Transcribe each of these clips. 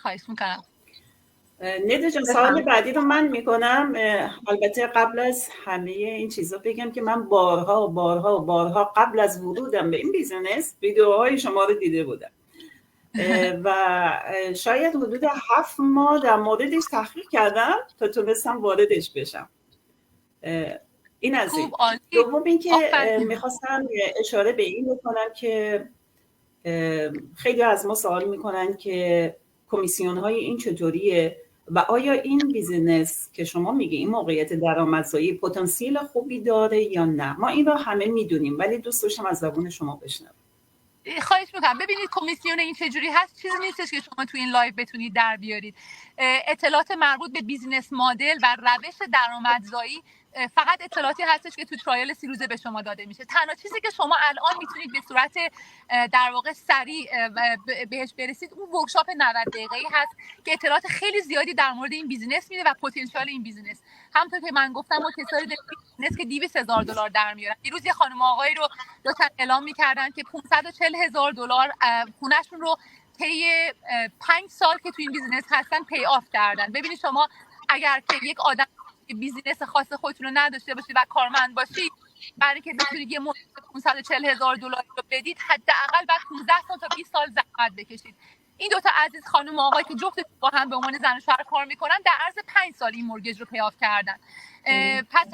خواهش میکنم. ندا جان سوال بعدی رو من میکنم. البته قبل از همه این چیزا بگم که من بارها قبل از ورودم به این بیزنس ویدیوهای شما رو دیده بودم و شاید حدود 7 ماه در موردش تحقیق کردم تا تونستم واردش بشم. این از این. دوم این که میخواستم اشاره به این بکنم که خیلی از ما سوال میکنن که کمیسیون های این چطوریه و آیا این بیزینس که شما میگی این موقعیت درآمدزایی پتانسیل خوبی داره یا نه. ما این رو همه میدونیم ولی دوست داشتم از زبون شما بشنوم. خواهش میکنم. ببینید کمیسیون این چجوری هست، چیزی نیستش که شما تو این لایو بتونید در بیارید. اطلاعات مربوط به بیزینس مدل و روش درآمدزایی فقط اطلاعاتی هستش که تو ترایل 30 روزه به شما داده میشه. تنها چیزی که شما الان میتونید به صورت در واقع سریع بهش برسید اون ورکشاپ 90 دقیقه‌ای هست که اطلاعات خیلی زیادی در مورد این بیزینس میده و پتانسیل این بیزینس. همونطور که من گفتم ما کسایی بیزینس که $200,000 در میارن. دیروز یه خانم آقایی رو داشتن اعلام میکردن که $540,000 خونه‌شون رو طی 5 سال که تو این بیزینس هستن پی آف کردن. ببینید شما اگر که یک آدم بیزینس خاص خودتون رو نداشته باشید و کارمند باشید، برای اینکه بتونید یه مدت $540,000 رو بدید حداقل بعد 15 تا 20 سال زحمت بکشید. این دوتا عزیز خانم و آقای که جفتشون با هم به عنوان زن و شوهر کار میکنن در عرض 5 سال این مورگیج رو پی آف کردن. پس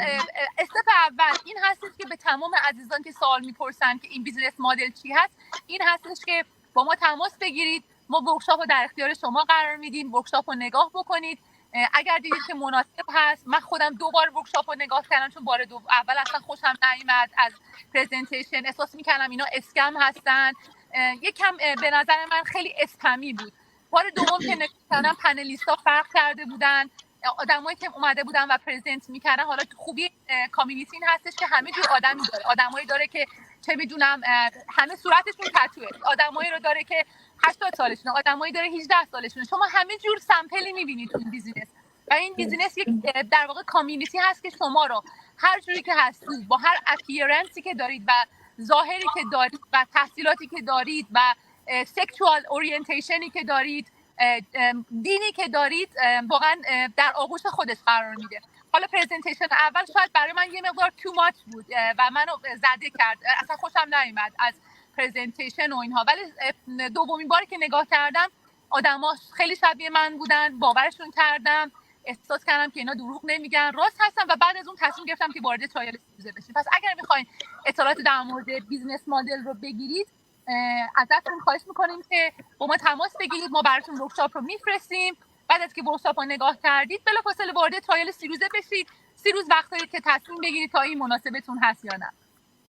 استپ اول این هستش که به تمام عزیزان که سوال میپرسن که این بیزینس مدل چی هست، این هستش که با ما تماس بگیرید. ما ورکشاپ رو در اختیار شما قرار میدیم. ورکشاپ رو نگاه بکنید. اگر دیدید که مناسب هست، من خودم 2 بار ورکشاپ رو نگاه کردم چون بار اول اصلا خوشم نیومد از پرزنتیشن، احساس میکردم اینا اسکم هستن، یکم به نظر من خیلی اسپمی بود. بار دوم که نگاه کردم پنلیستا فرق کرده بودن، آدمایی که اومده بودن و پرزنت میکردن. حالا خوبی کامیونیتی این هستش که همه جور آدمی داره. آدمایی داره که چه میدونم همه صورتشون تتوئه، آدمایی رو داره که 80 سالشونه، آدمایی داره 18 سالشونه. شما همه جور سامپلی میبینید تو این بیزینس و این بیزینس یک در واقع کامیونیتی هست که شما رو هر جوری که هستید، با هر اپیرنسی که دارید و ظاهری که دارید و تحصیلاتی که دارید و سکشوال اورینتیشنی که دارید، دینی که دارید، واقعا در آغوش خودش قرار میده. حالا پرزنتیشن اول شاید برای من یه مقدار تو ماچ بود و منو زده کرد، اصلا خوشم نیومد از پرزنتیشن و اینها، ولی دومین باری که نگاه کردم آدما خیلی شبیه من بودن، باورشون کردم، احساس کردم که اینا دروغ نمیگن، راست هستن و بعد از اون تصمیم گرفتم که وارد ترایل بشید. پس اگر میخواین اطلاعات در مورد بیزنس مدل رو بگیرید، ازتون خواهش میکنیم که با ما تماس بگیرید. ما براتون ورکشاپ رو میفرستیم. بعد از که ورکشاپ رو نگاه کردید بلافاصله وارد ترایل 30 روزه بشید. 30 روز وقت دارید که تصمیم بگیرید تا این مناسبتون هست یا نه.